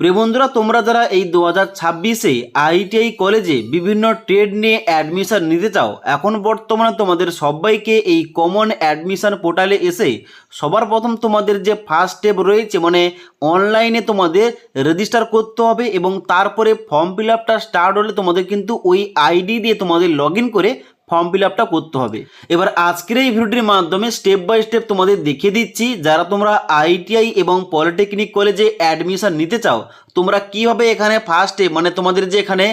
প্রিয় বন্ধুরা, তোমরা যারা এই 2026-এ আইটিআই কলেজে বিভিন্ন ট্রেড নিয়ে অ্যাডমিশন নিতে চাও, এখন বর্তমানে তোমাদের সবাইকে এই কমন অ্যাডমিশন পোর্টালে এসে সবার প্রথম তোমাদের যে ফার্স্ট স্টেপ রয়েছে, মানে অনলাইনে তোমাদের রেজিস্টার করতে হবে এবং তারপরে ফর্ম ফিল আপটা স্টার্ট হলে তোমাদের কিন্তু ওই আইডি দিয়ে তোমাদের লগ ইন করে ফর্ম ফিল আপটা করতে হবে। এবার আজকের এই ভিডিওটির মাধ্যমে স্টেপ বাই স্টেপ তোমাদের দেখিয়ে দিচ্ছি, যারা তোমরা আইটিআই এবং পলিটেকনিক কলেজে অ্যাডমিশন নিতে চাও তোমরা কিভাবে এখানে ফার্স্ট স্টেপ, মানে তোমাদের যে এখানে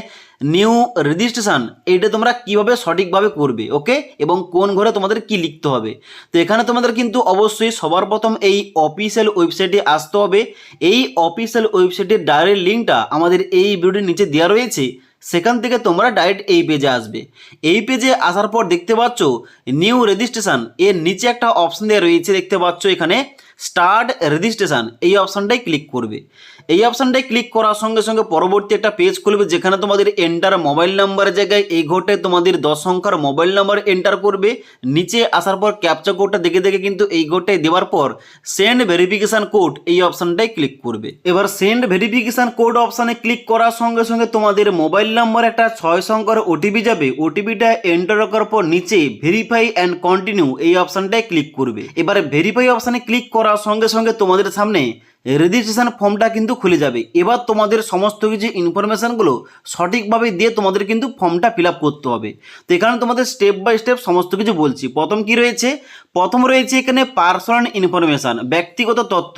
নিউ রেজিস্ট্রেশন, এইটা তোমরা কিভাবে সঠিকভাবে করবে, ওকে, এবং কোন ঘরে তোমাদের কি লিখতে হবে। তো এখানে তোমাদের কিন্তু অবশ্যই সবার প্রথম এই অফিসিয়াল ওয়েবসাইটে আসতে হবে। এই অফিসিয়াল ওয়েবসাইটের ডাইরেক্ট লিঙ্কটা আমাদের এই ভিডিওর নিচে দেওয়া রয়েছে, সেখান থেকে তোমরা ডাইরেক্ট এই পেজে আসবে। এই পেজে আসার পর দেখতে পাচ্ছ নিউ রেজিস্ট্রেশন, এর নিচে একটা অপশন দেওয়া রয়েছে, দেখতে পাচ্ছ এখানে স্টার্ট রেজিস্ট্রেশন, এই অপশানটাই ক্লিক করবে। এই অপশানটাই ক্লিক করার সঙ্গে সঙ্গে পরবর্তী একটা পেজ খুলবে, যেখানে তোমাদের এন্টার মোবাইল নাম্বারের জায়গায় এই ঘরটায় তোমাদের 10 সংখ্যার মোবাইল নাম্বার এন্টার করবে। নিচে আসার পর ক্যাপচা কোডটা দেখে দেখে কিন্তু এই ঘরটায় দেওয়ার পর সেন্ড ভেরিফিকেশন কোড, এই অপশানটাই ক্লিক করবে। এবার সেন্ড ভেরিফিকেশন কোড অপশানে ক্লিক করার সঙ্গে সঙ্গে তোমাদের মোবাইল নাম্বার একটা 6 সংখ্যার ওটিপি যাবে। ওটিপিটা এন্টার করার পর নিচে ভেরিফাই অ্যান্ড কন্টিনিউ, এই অপশানটাই ক্লিক করবে। এবারে ভেরিফাই অপশানে ক্লিক করার সঙ্গে সঙ্গে তোমাদের সামনে রেজিস্ট্রেশন ফর্মটা কিন্তু খুলে যাবে। এবার তোমাদের সমস্ত কিছু ইনফরমেশানগুলো সঠিকভাবে দিয়ে তোমাদের কিন্তু ফর্মটা ফিল আপ করতে হবে। তো এখানে তোমাদের স্টেপ বাই স্টেপ সমস্ত কিছু বলছি। প্রথম কি রয়েছে, প্রথম রয়েছে এখানে পার্সোনাল ইনফরমেশান, ব্যক্তিগত তথ্য।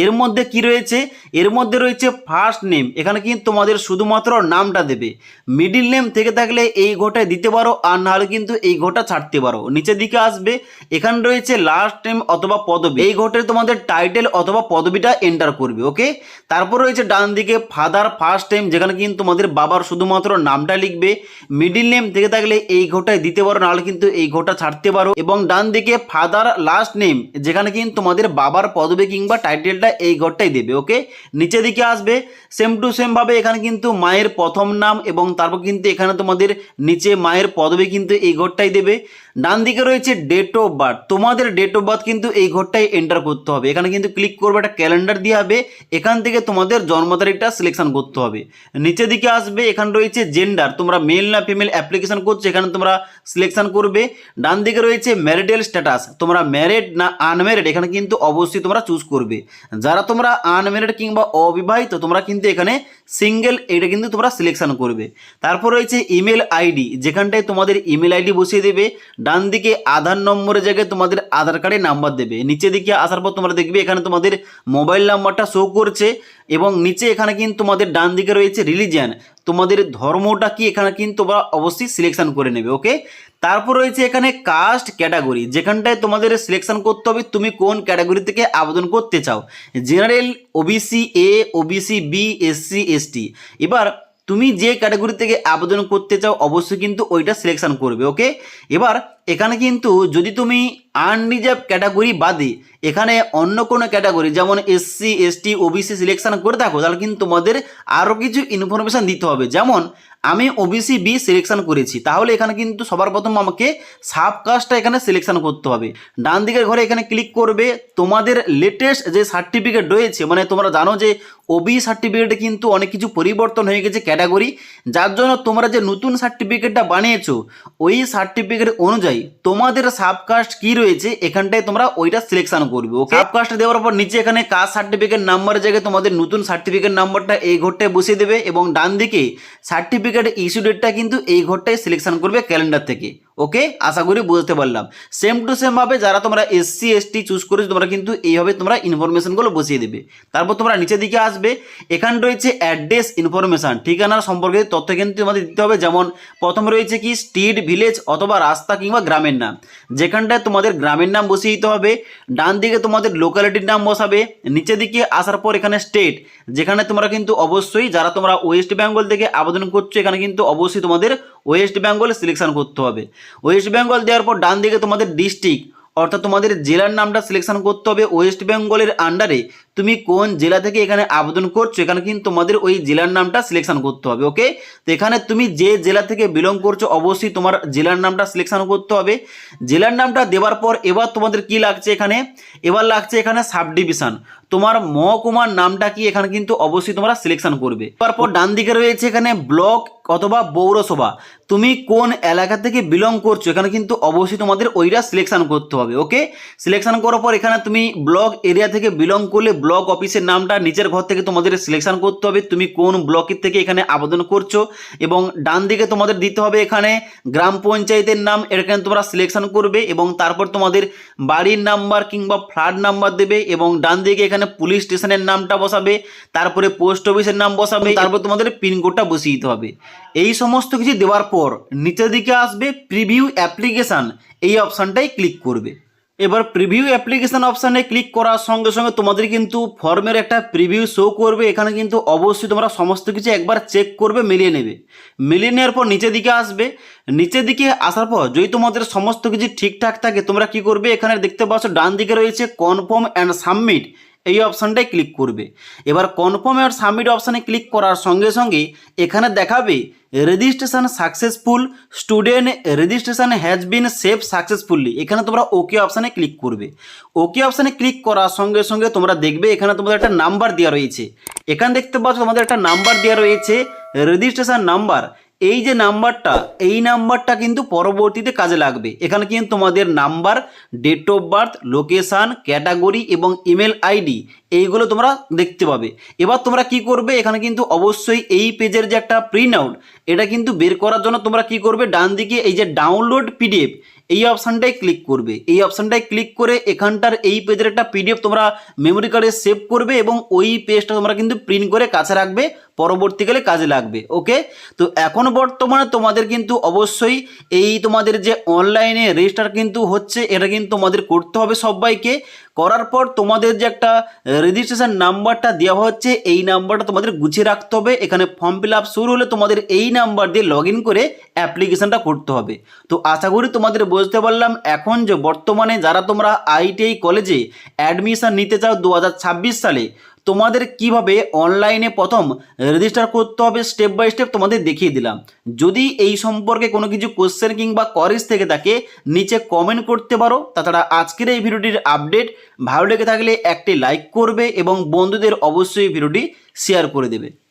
এর মধ্যে কি রয়েছে, এর মধ্যে রয়েছে ফার্স্ট নেম, এখানে কিন্তু তোমাদের শুধুমাত্র নামটা দেবে। মিডিল নেম থেকে থাকলে এই ঘরটায় দিতে পারো, আর নাহলে কিন্তু এই ঘরটা ছাড়তে পারো। নিচের দিকে আসবে, এখানে রয়েছে লাস্ট নেম অথবা পদবি, এই ঘরটায় তোমাদের টাইটেল অথবা পদবিটা এন্টার করবে, ওকে। তারপর রয়েছে ডান দিকে ফাদার ফার্স্ট নেম, যেখানে কিন্তু তোমাদের বাবার শুধুমাত্র নামটা লিখবে। মিডিল নেম থেকে থাকলে এই ঘরটায় দিতে পারো, নাহলে কিন্তু এই ঘরটা ছাড়তে পারো। এবং ডান দিকে ফাদার লাস্ট নেম, যেখানে কিন্তু তোমাদের বাবার পদবি কিংবা টাইটেলটা এই ঘরটাই দেবে, ওকে। নিচের দিকে আসবে, সেম টু সেম ভাবে এখানে কিন্তু মায়ের প্রথম নাম এবং তারপর কিন্তু এখানে তোমাদের নিচে মায়ের পদবি কিন্তু এই ঘরটাই দেবে। ডান দিকে রয়েছে ডেট অফ বার্থ, তোমাদের ডেট অফ বার্থ কিন্তু এই ঘরটাই এন্টার করতে হবে। এখানে কিন্তু ক্লিক করবে, একটা ক্যালেন্ডার দিয়ে হবে, এখান থেকে তোমাদের জন্ম তারিখটা সিলেকশন করতে হবে। নিচের দিকে আসবে, এখানে রয়েছে জেন্ডার, তোমরা মেল না ফিমেল অ্যাপ্লিকেশন করছো, এখানে তোমরা সিলেকশন করবে। ডান দিকে রয়েছে ম্যারিটাল স্ট্যাটাস, তোমরা ম্যারিড না আনম্যারিড, এখানে কিন্তু অবশ্যই তোমরা চুজ করবে। যারা তোমরা আনম্যারিড কিংবা অবিবাহিত তোমরা কিন্তু এখানে সিঙ্গেল, এটা কিন্তু তোমরা সিলেকশন করবে। তারপর রয়েছে ইমেল আইডি, যেখানটায় তোমাদের ইমেল আইডি বসিয়ে দেবে। ডান দিকে আধার নম্বরের জায়গায় তোমাদের আধার কার্ডের নাম্বার দেবে। নিচের দিকে আসার পর তোমরা দেখবে এখানে তোমাদের মোবাইল নাম্বারটা শো করছে, এবং নিচে এখানে কিন্তু তোমাদের ডান দিকে রয়েছে রিলিজিয়ান, তোমাদের ধর্মটা কি এখানে কিন্তু তোমরা অবশ্যই সিলেকশন করে নেবে, ওকে। তারপর রয়েছে এখানে কাস্ট ক্যাটাগরি, যেখানটায় তোমাদের সিলেকশন করতে হবে তুমি কোন ক্যাটাগরি থেকে আবেদন করতে চাও, general, OBC A, OBC B, SC, ST. এবার তুমি যে ক্যাটাগরি থেকে আবেদন করতে চাও অবশ্যই কিন্তু ওইটা সিলেকশন করবে, ওকে। এবার এখানে কিন্তু যদি তুমি আনরিজার্ভ ক্যাটাগরি বাদে এখানে অন্য কোনো ক্যাটাগরি যেমন এসসি, এসটি, ওবিসি সিলেকশন করে থাকো, তাহলে কিন্তু তোমাদের আরও কিছু ইনফরমেশান দিতে হবে। যেমন আমি ওবিসি বি সিলেকশন করেছি, তাহলে এখানে কিন্তু সবার প্রথম আমাকে সাবকাস্টটা এখানে সিলেকশন করতে হবে। ডান দিকের ঘরে এখানে ক্লিক করবে, তোমাদের লেটেস্ট যে সার্টিফিকেট রয়েছে, মানে তোমরা জানো যে ওবি সার্টিফিকেটে কিন্তু অনেক কিছু পরিবর্তন হয়ে গেছে ক্যাটাগরি, যার জন্য তোমরা যে নতুন সার্টিফিকেটটা বানিয়েছো ওই সার্টিফিকেট অনুযায়ী তোমাদের সাবকাস্ট কি রয়েছে এখানটায় তোমরা ওইটা সিলেকশন করবে, ওকে। সাবকাস্ট দেওয়ার পর নিচে এখানে কাস্ট সার্টিফিকেট নাম্বারের জায়গায় তোমাদের নতুন সার্টিফিকেট নাম্বারটা এই ঘরটায় বসিয়ে দেবে, এবং ডান দিকে সার্টিফিকেট ইস্যু ডেটটা কিন্তু এই ঘরটায় সিলেকশন করবে ক্যালেন্ডার থেকে, ওকে। আশা করি বুঝতে পারলাম। সেম টু সেম ভাবে যারা তোমরা এসসি, এসটি চুজ করেছো তোমরা কিন্তু এইভাবে তোমরা ইনফরমেশনগুলো বসিয়ে দেবে। তারপর তোমরা নিচের দিকে আসবে, এখানে রয়েছে অ্যাড্রেস ইনফরমেশান, ঠিকানার সম্পর্কে তথ্য কিন্তু তোমাদের দিতে হবে। যেমন প্রথমে রয়েছে কি স্ট্রিট, ভিলেজ অথবা রাস্তা কিংবা গ্রামের নাম, যেখানটায় তোমাদের গ্রামের নাম বসিয়ে দিতে হবে। ডান দিকে তোমাদের লোকালিটির নাম বসাবে। নিচের দিকে আসার পর এখানে স্টেট, যেখানে তোমরা কিন্তু অবশ্যই যারা তোমরা ওয়েস্ট বেঙ্গল থেকে আবেদন করছো এখানে কিন্তু অবশ্যই তোমাদের ওয়েস্ট বেঙ্গল সিলেকশন করতে হবে। ওয়েস্ট বেঙ্গল দেওয়ার পর ডান দিকে তোমাদের ডিস্ট্রিক্ট, অর্থাৎ তোমাদের জেলার নামটা সিলেকশন করতে হবে। ওয়েস্ট বেঙ্গলের আন্ডারে তুমি কোন জেলা থেকে এখানে আবেদন করছো এখানে কিন্তু তোমাদের ওই জেলার নামটা সিলেকশন করতে হবে। ওকে, তো এখানে তুমি যে জেলা থেকে বিলং করছো অবশ্যই তোমার জেলার নামটা সিলেকশন করতে হবে। জেলার নামটা দেওয়ার পর এবার তোমাদের কি লাগছে এখানে, এবার লাগছে এখানে সাব ডিভিশন, তোমার মহকুমার নামটা কি এখানে কিন্তু অবশ্যই তোমরা সিলেকশন করবে। তারপর ডান দিকে রয়েছে এখানে ব্লক অথবা পৌরসভা, তুমি কোন এলাকা থেকে বিলং করছো এখানে কিন্তু অবশ্যই তোমাদের ওইটা সিলেকশন করতে হবে। ওকে, সিলেকশন করার পর এখানে তুমি ব্লক এরিয়া থেকে বিলং করলে ব্লক অফিসের নামটা নিচের ঘর থেকে তোমাদের সিলেকশন করতে হবে, তুমি কোন ব্লকের থেকে এখানে আবেদন করছো। এবং ডান দিকে তোমাদের দিতে হবে এখানে গ্রাম পঞ্চায়েতের নাম, এখানে তোমরা সিলেকশন করবে এবং তারপর তোমাদের বাড়ির নাম্বার কিংবা ফ্ল্যাট নাম্বার দেবে এবং ডান দিকে এখানে পুলিশ স্টেশনের নামটা বসাবে, তারপরে পোস্ট অফিসের নাম বসাবে, তারপর তোমাদের পিনকোডটা বসিয়ে দিতে হবে। এই সমস্ত কিছু দেওয়ার পর নিচের দিকে আসবে প্রিভিউ অ্যাপ্লিকেশান, এই অপশানটাই ক্লিক করবে। এবার প্রিভিউ অ্যাপ্লিকেশান অপশানে ক্লিক করার সঙ্গে সঙ্গে তোমাদের কিন্তু ফর্মের একটা প্রিভিউ শো করবে। এখানে কিন্তু অবশ্যই তোমরা সমস্ত কিছু একবার চেক করবে, মিলিয়ে নেবে। মিলিয়ে নেওয়ার পর নিচের দিকে আসবে, নিচের দিকে আসার পর যদি তোমাদের সমস্ত কিছু ঠিকঠাক থাকে তোমরা কি করবে, এখানে দেখতে পাচ্ছ ডান দিকে রয়েছে কনফার্ম অ্যান্ড সাবমিট, এই অপশানটাই ক্লিক করবে। এবার কনফার্ম অ্যান্ড সাবমিট অপশানে ক্লিক করার সঙ্গে সঙ্গে এখানে দেখাবে registration successful, student registration has been save successfully, এখানে তোমরা ওকে অপশানে ক্লিক করবে। ওকে অপশানে ক্লিক করার সঙ্গে সঙ্গে তোমরা দেখবে এখানে তোমাদের একটা নাম্বার দেওয়া রয়েছে, এখানে দেখতে পাচ্ছ তোমাদের একটা নাম্বার দেওয়া রয়েছে রেজিস্ট্রেশন নাম্বার। এই যে নাম্বারটা, এই নাম্বারটা কিন্তু পরবর্তীতে কাজে লাগবে। এখানে কিন্তু তোমাদের number, date of birth, location, category এবং ইমেল আইডি এইগুলো তোমরা দেখতে পাবে। এবার তোমরা কি করবে, এখানে কিন্তু অবশ্যই এই পেজের যে একটা প্রিন্ট আউট এটা কিন্তু বের করার জন্য তোমরা কি করবে, ডান দিকে এই যে ডাউনলোড পিডিএফ এই অপশানটাই ক্লিক করবে। এই অপশানটাই ক্লিক করে এখানটার এই পেজের একটা পিডিএফ তোমরা মেমোরি কার্ডে সেভ করবে এবং ওই পেজটা তোমরা কিন্তু প্রিন্ট করে কাছে রাখবে, পরবর্তীকালে কাজে লাগবে। ওকে, তো এখন বর্তমানে তোমাদের কিন্তু অবশ্যই এই তোমাদের যে অনলাইনে রেজিস্টার কিন্তু হচ্ছে, এটা কিন্তু তোমাদের করতে হবে সবাইকে। করার পর তোমাদের যে একটা রেজিস্ট্রেশন নাম্বারটা দেওয়া হচ্ছে এই নাম্বারটা তোমাদের গুছিয়ে রাখতে হবে। এখানে ফর্ম ফিল আপ শুরু হলে তোমাদের এই নাম্বার দিয়ে লগ ইন করে অ্যাপ্লিকেশনটা করতে হবে। তো আশা করি তোমাদের বুঝতে পারলাম এখন যে বর্তমানে যারা তোমরা আইটিআই কলেজে অ্যাডমিশন নিতে চাও 2026 সালে, তোমাদের কিভাবে অনলাইনে প্রথম রেজিস্টার করতে হবে স্টেপ বাই স্টেপ তোমাদের দেখিয়ে দিলাম। যদি এই সম্পর্কে কোনো কিছু কোশ্চেন কিংবা কোয়ারিজ থেকে থাকে নিচে কমেন্ট করতে পারো। তাছাড়া আজকের এই ভিডিওটির আপডেট ভালো লেগে থাকলে একটি লাইক করবে এবং বন্ধুদের অবশ্যই ভিডিওটি শেয়ার করে দেবে।